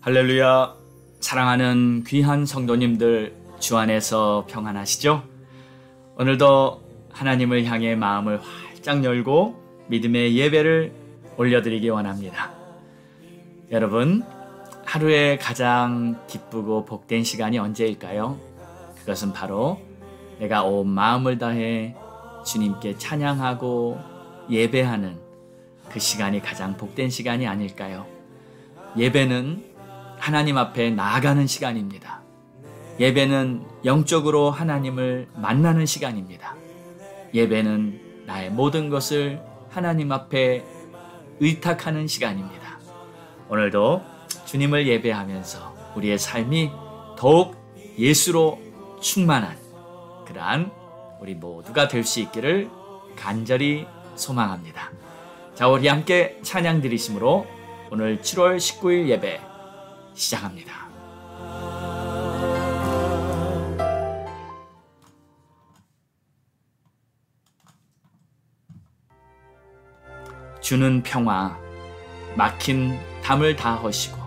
할렐루야. 사랑하는 귀한 성도님들, 주 안에서 평안하시죠? 오늘도 하나님을 향해 마음을 활짝 열고 믿음의 예배를 올려드리기 원합니다. 여러분, 하루에 가장 기쁘고 복된 시간이 언제일까요? 그것은 바로 내가 온 마음을 다해 주님께 찬양하고 예배하는 그 시간이 가장 복된 시간이 아닐까요? 예배는 하나님 앞에 나아가는 시간입니다. 예배는 영적으로 하나님을 만나는 시간입니다. 예배는 나의 모든 것을 하나님 앞에 의탁하는 시간입니다. 오늘도 주님을 예배하면서 우리의 삶이 더욱 예수로 충만한 그러한 우리 모두가 될 수 있기를 간절히 소망합니다. 자, 우리 함께 찬양 드리심으로 오늘 7월 19일 예배 시작합니다. 주는 평화, 막힌 담을 다 허시고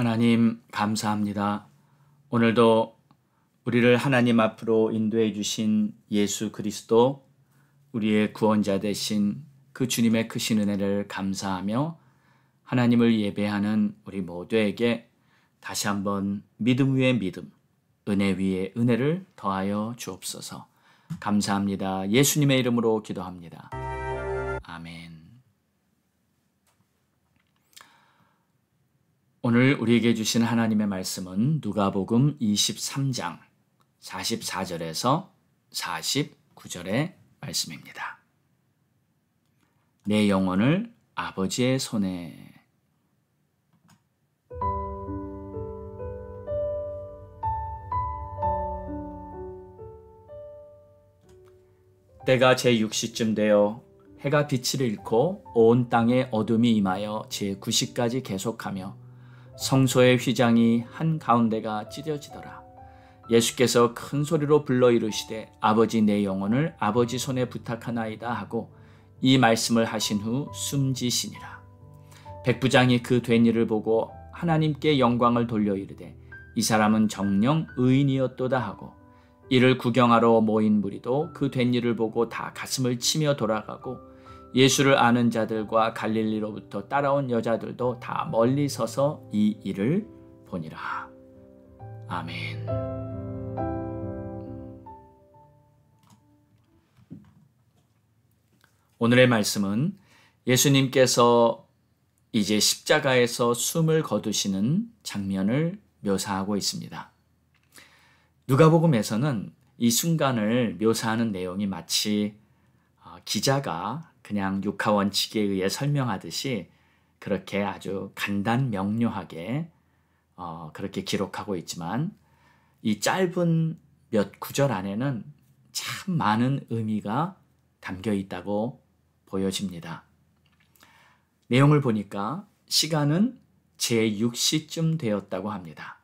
하나님 감사합니다. 오늘도 우리를 하나님 앞으로 인도해 주신 예수 그리스도, 우리의 구원자 되신 그 주님의 크신 은혜를 감사하며 하나님을 예배하는 우리 모두에게 다시 한번 믿음 위에 믿음, 은혜 위에 은혜를 더하여 주옵소서. 감사합니다. 예수님의 이름으로 기도합니다. 아멘. 오늘 우리에게 주신 하나님의 말씀은 누가복음 23장 44절에서 49절의 말씀입니다. 내 영혼을 아버지의 손에. 때가 제6시쯤 되어 해가 빛을 잃고 온 땅에 어둠이 임하여 제9시까지 계속하며 성소의 휘장이 한가운데가 찢어지더라. 예수께서 큰 소리로 불러 이르시되 아버지 내 영혼을 아버지 손에 부탁하나이다 하고 이 말씀을 하신 후 숨지시니라. 백부장이 그 된 일을 보고 하나님께 영광을 돌려 이르되 이 사람은 정녕 의인이었도다 하고 이를 구경하러 모인 무리도 그 된 일을 보고 다 가슴을 치며 돌아가고 예수를 아는 자들과 갈릴리로부터 따라온 여자들도 다 멀리 서서 이 일을 보니라. 아멘. 오늘의 말씀은 예수님께서 이제 십자가에서 숨을 거두시는 장면을 묘사하고 있습니다. 누가복음에서는 이 순간을 묘사하는 내용이 마치 기자가 그냥 육하원칙에 의해 설명하듯이 그렇게 아주 간단 명료하게 그렇게 기록하고 있지만 이 짧은 몇 구절 안에는 참 많은 의미가 담겨 있다고 보여집니다. 내용을 보니까 시간은 제6시쯤 되었다고 합니다.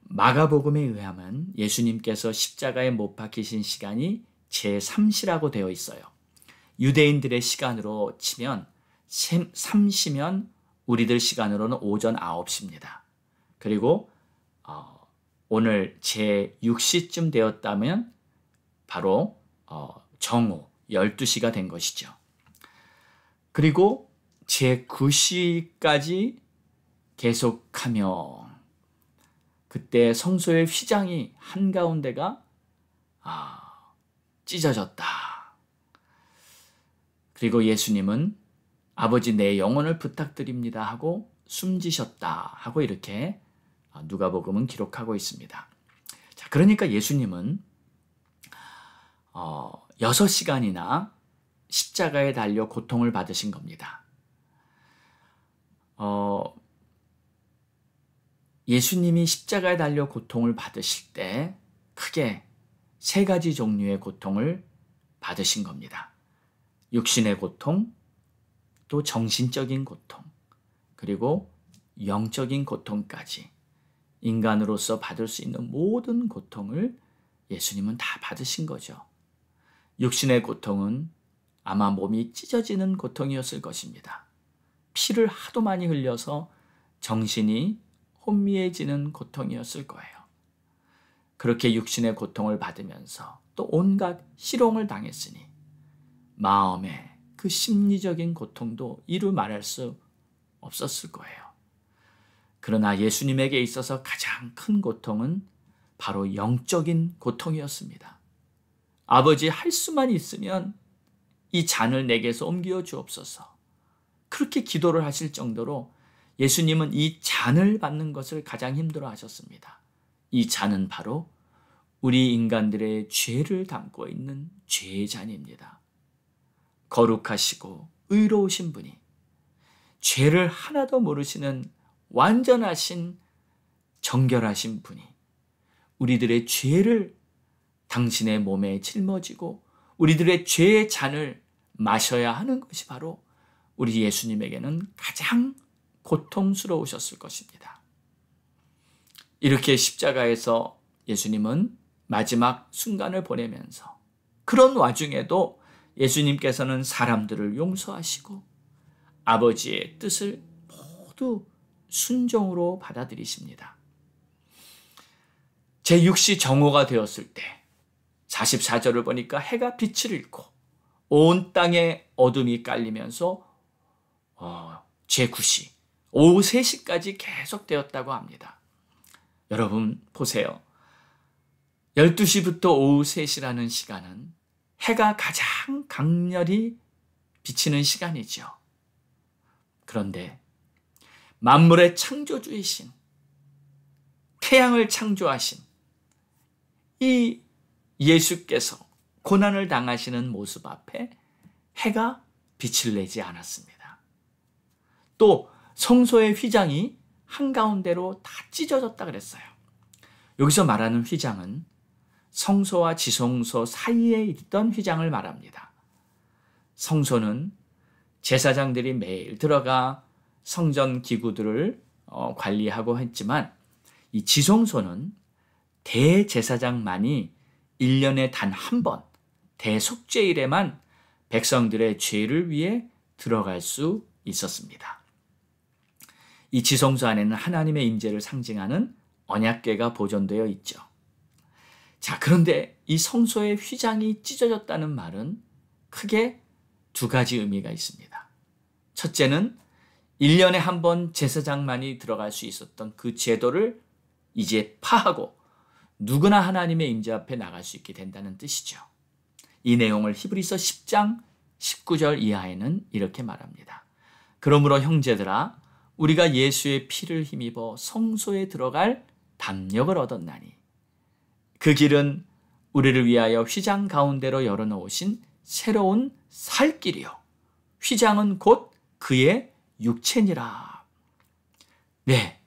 마가복음에 의하면 예수님께서 십자가에 못 박히신 시간이 제3시라고 되어 있어요. 유대인들의 시간으로 치면 3시면 우리들 시간으로는 오전 9시입니다. 그리고 오늘 제6시쯤 되었다면 바로 정오 12시가 된 것이죠. 그리고 제9시까지 계속하며 그때 성소의 휘장이 한가운데가 찢어졌다. 그리고 예수님은 아버지 내 영혼을 부탁드립니다 하고 숨지셨다 하고 이렇게 누가복음은 기록하고 있습니다. 자, 그러니까 예수님은 6시간이나 십자가에 달려 고통을 받으신 겁니다. 예수님이 십자가에 달려 고통을 받으실 때 크게 3가지 종류의 고통을 받으신 겁니다. 육신의 고통, 또 정신적인 고통, 그리고 영적인 고통까지 인간으로서 받을 수 있는 모든 고통을 예수님은 다 받으신 거죠. 육신의 고통은 아마 몸이 찢어지는 고통이었을 것입니다. 피를 하도 많이 흘려서 정신이 혼미해지는 고통이었을 거예요. 그렇게 육신의 고통을 받으면서 또 온갖 희롱을 당했으니 마음의 그 심리적인 고통도 이루 말할 수 없었을 거예요. 그러나 예수님에게 있어서 가장 큰 고통은 바로 영적인 고통이었습니다. 아버지, 할 수만 있으면 이 잔을 내게서 옮겨 주옵소서. 그렇게 기도를 하실 정도로 예수님은 이 잔을 받는 것을 가장 힘들어 하셨습니다. 이 잔은 바로 우리 인간들의 죄를 담고 있는 죄의 잔입니다. 거룩하시고 의로우신 분이 죄를 하나도 모르시는 완전하신 정결하신 분이 우리들의 죄를 당신의 몸에 짊어지고 우리들의 죄의 잔을 마셔야 하는 것이 바로 우리 예수님에게는 가장 고통스러우셨을 것입니다. 이렇게 십자가에서 예수님은 마지막 순간을 보내면서 그런 와중에도 예수님께서는 사람들을 용서하시고 아버지의 뜻을 모두 순종으로 받아들이십니다. 제6시 정오가 되었을 때 44절을 보니까 해가 빛을 잃고 온 땅에 어둠이 깔리면서 제9시 오후 3시까지 계속되었다고 합니다. 여러분 보세요. 12시부터 오후 3시라는 시간은 해가 가장 강렬히 비치는 시간이죠. 그런데 만물의 창조주이신, 태양을 창조하신 이 예수께서 고난을 당하시는 모습 앞에 해가 빛을 내지 않았습니다. 또 성소의 휘장이 한가운데로 다 찢어졌다 그랬어요. 여기서 말하는 휘장은 성소와 지성소 사이에 있던 휘장을 말합니다. 성소는 제사장들이 매일 들어가 성전 기구들을 관리하고 했지만, 이 지성소는 대제사장만이 1년에 단 한 번 대속죄일에만 백성들의 죄를 위해 들어갈 수 있었습니다. 이 지성소 안에는 하나님의 임재를 상징하는 언약궤가 보존되어 있죠. 자, 그런데 이 성소의 휘장이 찢어졌다는 말은 크게 두 가지 의미가 있습니다. 첫째는 1년에 한 번 제사장만이 들어갈 수 있었던 그 제도를 이제 파하고 누구나 하나님의 임재 앞에 나갈 수 있게 된다는 뜻이죠. 이 내용을 히브리서 10장 19절 이하에는 이렇게 말합니다. 그러므로 형제들아, 우리가 예수의 피를 힘입어 성소에 들어갈 담력을 얻었나니 그 길은 우리를 위하여 휘장 가운데로 열어놓으신 새로운 살 길이요, 휘장은 곧 그의 육체니라. 네,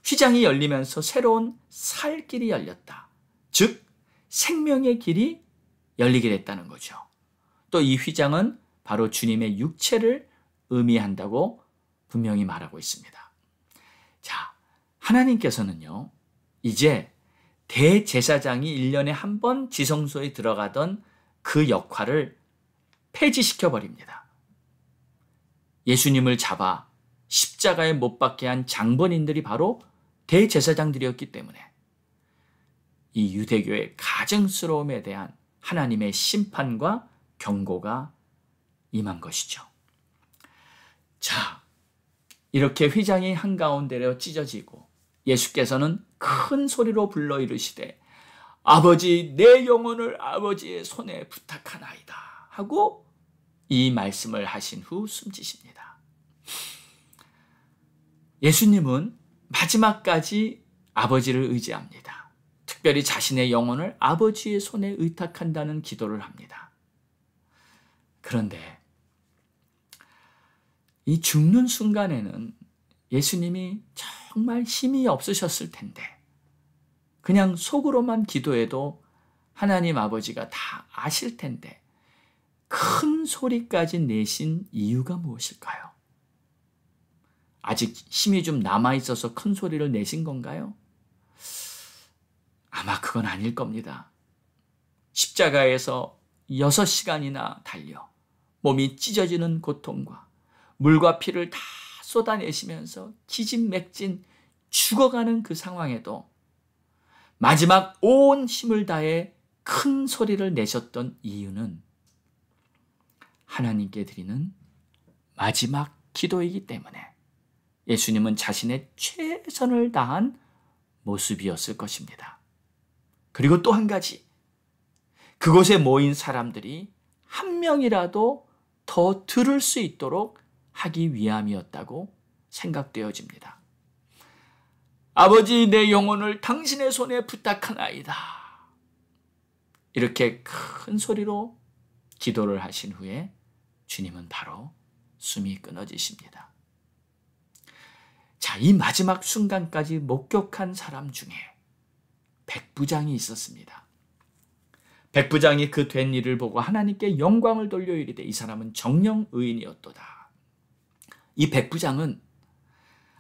휘장이 열리면서 새로운 살 길이 열렸다. 즉 생명의 길이 열리게 됐다는 거죠. 또 이 휘장은 바로 주님의 육체를 의미한다고 분명히 말하고 있습니다. 자, 하나님께서는요, 이제 대제사장이 1년에 한 번 지성소에 들어가던 그 역할을 폐지시켜 버립니다. 예수님을 잡아 십자가에 못 박게 한 장본인들이 바로 대제사장들이었기 때문에 이 유대교의 가증스러움에 대한 하나님의 심판과 경고가 임한 것이죠. 자, 이렇게 휘장이 한가운데로 찢어지고 예수께서는 큰 소리로 불러 이르시되 아버지, 내 영혼을 아버지의 손에 부탁하나이다 하고 이 말씀을 하신 후 숨지십니다. 예수님은 마지막까지 아버지를 의지합니다. 특별히 자신의 영혼을 아버지의 손에 의탁한다는 기도를 합니다. 그런데 이 죽는 순간에는 예수님이 정말 힘이 없으셨을 텐데 그냥 속으로만 기도해도 하나님 아버지가 다 아실 텐데 큰 소리까지 내신 이유가 무엇일까요? 아직 힘이 좀 남아있어서 큰 소리를 내신 건가요? 아마 그건 아닐 겁니다. 십자가에서 6시간이나 달려 몸이 찢어지는 고통과 물과 피를 다 쏟아내시면서 기진맥진 죽어가는 그 상황에도 마지막 온 힘을 다해 큰 소리를 내셨던 이유는 하나님께 드리는 마지막 기도이기 때문에 예수님은 자신의 최선을 다한 모습이었을 것입니다. 그리고 또 한 가지, 그곳에 모인 사람들이 한 명이라도 더 들을 수 있도록 하기 위함이었다고 생각되어집니다. 아버지, 내 영혼을 당신의 손에 부탁하나이다. 이렇게 큰 소리로 기도를 하신 후에 주님은 바로 숨이 끊어지십니다. 자, 이 마지막 순간까지 목격한 사람 중에 백부장이 있었습니다. 백부장이 그 된 일을 보고 하나님께 영광을 돌려 이르되 이 사람은 정령 의인이었도다. 이 백부장은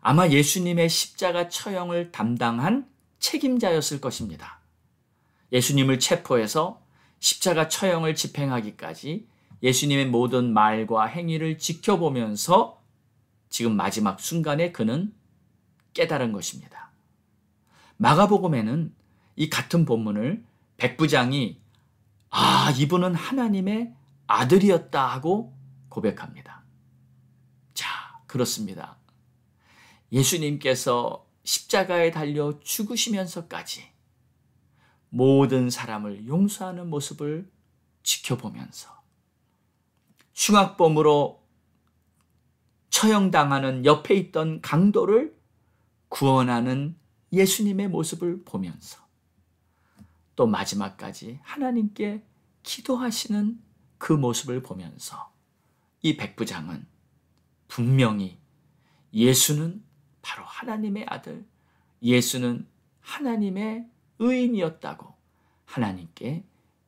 아마 예수님의 십자가 처형을 담당한 책임자였을 것입니다. 예수님을 체포해서 십자가 처형을 집행하기까지 예수님의 모든 말과 행위를 지켜보면서 지금 마지막 순간에 그는 깨달은 것입니다. 마가복음에는 이 같은 본문을 백부장이 이분은 하나님의 아들이었다 하고 고백합니다. 자, 그렇습니다. 예수님께서 십자가에 달려 죽으시면서까지 모든 사람을 용서하는 모습을 지켜보면서 흉악범으로 처형당하는 옆에 있던 강도를 구원하는 예수님의 모습을 보면서 또 마지막까지 하나님께 기도하시는 그 모습을 보면서 이 백부장은 분명히 예수는 바로 하나님의 아들, 예수는 하나님의 의인이었다고 하나님께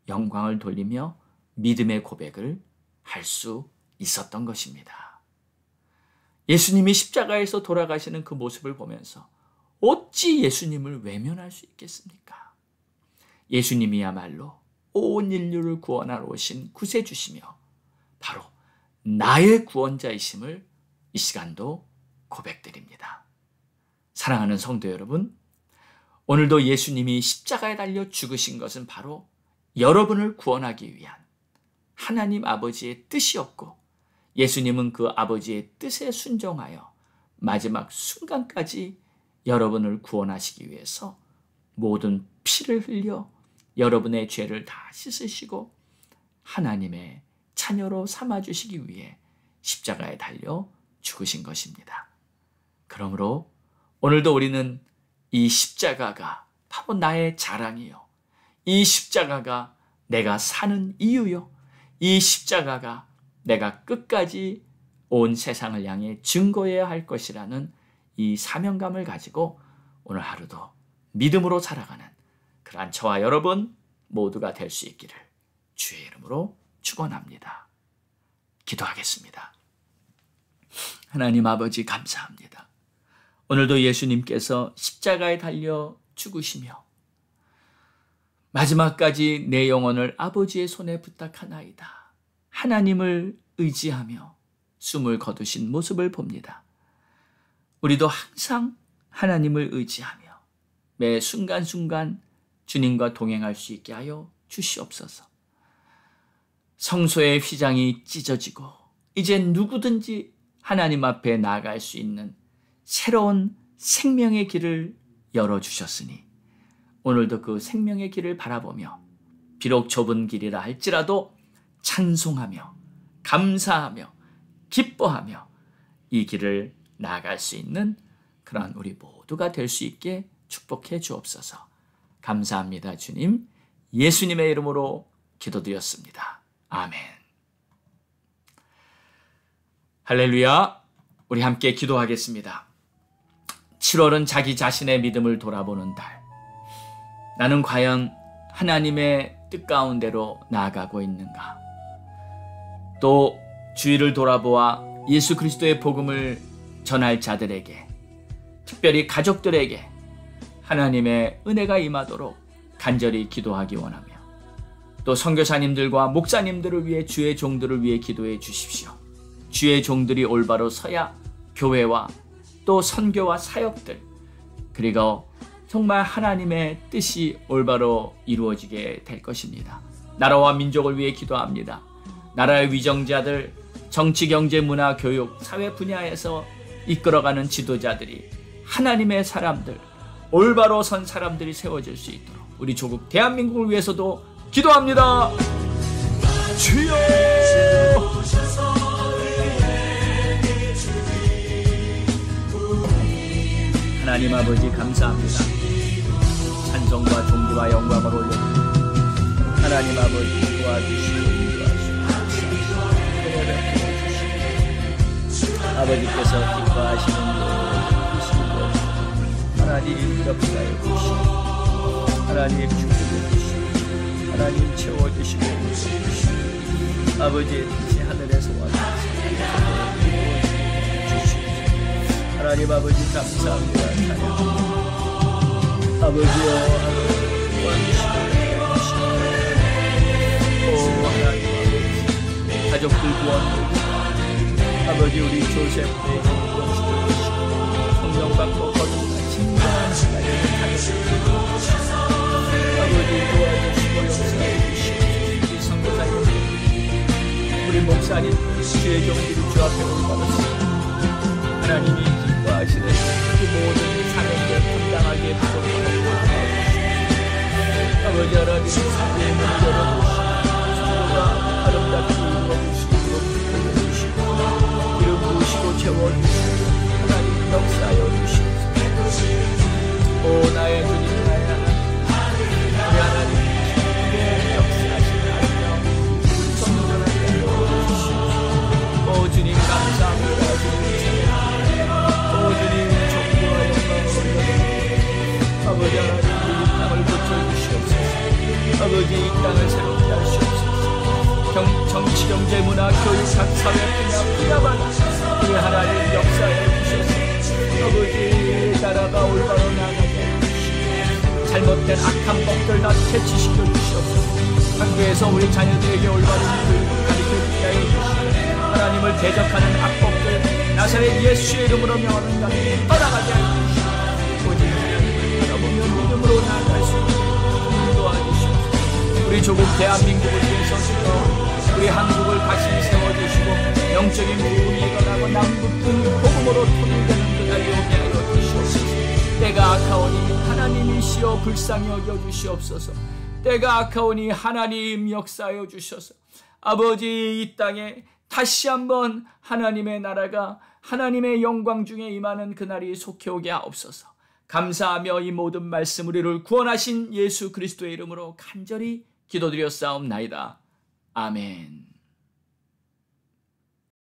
영광을 돌리며 믿음의 고백을 할 수 있었던 것입니다. 예수님이 십자가에서 돌아가시는 그 모습을 보면서 어찌 예수님을 외면할 수 있겠습니까? 예수님이야말로 온 인류를 구원하러 오신 구세주시며 바로 나의 구원자이심을 이 시간도 고백드립니다. 사랑하는 성도 여러분, 오늘도 예수님이 십자가에 달려 죽으신 것은 바로 여러분을 구원하기 위한 하나님 아버지의 뜻이었고, 예수님은 그 아버지의 뜻에 순종하여 마지막 순간까지 여러분을 구원하시기 위해서 모든 피를 흘려 여러분의 죄를 다 씻으시고 하나님의 자녀로 삼아주시기 위해 십자가에 달려 죽으신 것입니다. 그러므로 오늘도 우리는 이 십자가가 바로 나의 자랑이요, 이 십자가가 내가 사는 이유요, 이 십자가가 내가 끝까지 온 세상을 향해 증거해야 할 것이라는 이 사명감을 가지고 오늘 하루도 믿음으로 살아가는 그러한 저와 여러분 모두가 될 수 있기를 주의 이름으로 축원합니다. 기도하겠습니다. 하나님 아버지 감사합니다. 오늘도 예수님께서 십자가에 달려 죽으시며 마지막까지 내 영혼을 아버지의 손에 부탁하나이다, 하나님을 의지하며 숨을 거두신 모습을 봅니다. 우리도 항상 하나님을 의지하며 매 순간순간 주님과 동행할 수 있게 하여 주시옵소서. 성소의 휘장이 찢어지고 이제 누구든지 하나님 앞에 나아갈 수 있는 새로운 생명의 길을 열어주셨으니 오늘도 그 생명의 길을 바라보며 비록 좁은 길이라 할지라도 찬송하며 감사하며 기뻐하며 이 길을 나아갈 수 있는 그러한 우리 모두가 될 수 있게 축복해 주옵소서. 감사합니다 주님. 예수님의 이름으로 기도드렸습니다. 아멘. 할렐루야. 우리 함께 기도하겠습니다. 7월은 자기 자신의 믿음을 돌아보는 달. 나는 과연 하나님의 뜻 가운데로 나아가고 있는가? 또 주위를 돌아보아 예수 그리스도의 복음을 전할 자들에게, 특별히 가족들에게 하나님의 은혜가 임하도록 간절히 기도하기 원하며, 또 선교사님들과 목사님들을 위해 주의 종들을 위해 기도해 주십시오. 주의 종들이 올바로 서야 교회와 또 선교와 사역들, 그리고 정말 하나님의 뜻이 올바로 이루어지게 될 것입니다. 나라와 민족을 위해 기도합니다. 나라의 위정자들, 정치, 경제, 문화, 교육, 사회 분야에서 이끌어가는 지도자들이 하나님의 사람들, 올바로 선 사람들이 세워질 수 있도록 우리 조국 대한민국을 위해서도 기도합니다. 주여! 하나님 아버지 감사합니다. 찬송과 존귀와 영광을 올려드립니다. 하나님 아버지 도와주시고 인도하시고 은혜를 부어주시고 아버지께서 기뻐하시는 하나님 역사해 주시고 하나님 축복해 주시고 하나님 채워주시고 주시고 아버지의 뜻이 하늘에서와 같이 하나님 아버지 감사합니다. 아버지여 도와주시고 오 하나님 아버지 가족들 구원해 아버지 우리 조셉에게 도와주시고 성령받고 거듭나 진정한 하나님의 자녀들 아버지 도와주시고 역사해 주시고 우리 선교사님 우리 목사님 주의 종들이 주 앞에 올라왔습니다. 하나님이 기뻐하시는 그 모든 사명을 감당하게 하도록 아버지 하나님 사회의 문을 열어주시고 성도가 아름답게 이루어주시고 이루어주시고 이름 부으시고 채워주시고 하나님 역사하여 주시옵소서. 오 나의 주님, 나의 하나님, 우리 하나님 주님의 역사하시는 하나님 성전하게 하여 주시옵소서. 오 주님 감사합니다. 주님 찬양합니다. 오 주님 존귀와 영광을 올려드립니다. 아버지 하나님 이 땅을 고쳐주시옵소서. 아버지 이 땅을 새롭게 하시옵소서. 정치, 경제, 문화, 교육, 각 사회 분야마다 우리 하나님 역사해 주셔서 아버지 나라가 올바로 나가게 해주시고 잘못된 악한 법들 다 퇴치시켜 주시옵소서. 학교에서 우리 자녀들에게 올바른 교육을 가르쳐주게 해 주시고 하나님을 대적하는 악법들 나사렛 예수의 이름으로 명하는 자들 떠나가게 해 주시고 오직 하나님을 바라보며 믿음으로 나아갈 수 있도록 인도하주시옵소서. 우리 조국 대한민국을 위해서 우리 한국을 다시 세워주시고 영적인 부흥이 일어나고 남북등이 복음으로 통일되는 그날이 오게 하여 주시옵소서. 때가 아까우니 하나님이시여 불쌍히 여겨주시옵소서. 때가 아까우니 하나님 역사하여 주셔서 아버지 이 땅에 다시 한번 하나님의 나라가 하나님의 영광 중에 임하는 그날이 속히 오게 하옵소서. 감사하며 이 모든 말씀 우리를 구원하신 예수 그리스도의 이름으로 간절히 기도드렸사옵나이다. 아멘.